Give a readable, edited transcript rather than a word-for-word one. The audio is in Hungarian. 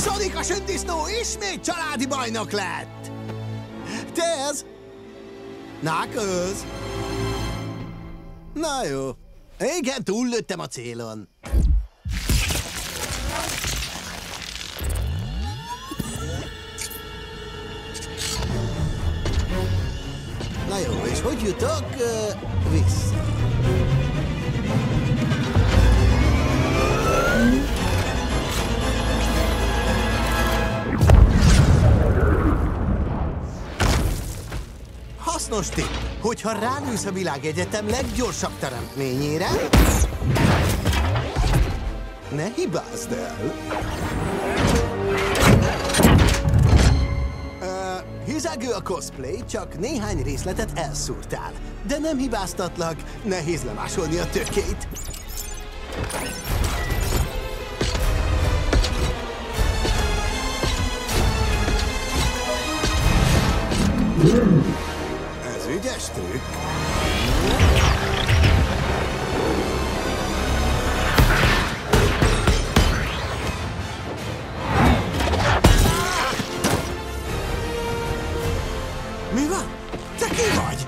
Sonic a sündisznó ismét családi bajnok lett! Te ez? Knuckles? Na jó. Igen, túllőttem a célon. Na jó, és hogy jutok vissza? Hasznos tipp, hogyha ránősz a világegyetem leggyorsabb teremtményére, ne hibázd el. Hizegő a cosplay, csak néhány részletet elszúrtál. De nem hibáztatlak, nehéz lemásolni a tökét. Ez ügyes trükk. Mi van? Te ki vagy?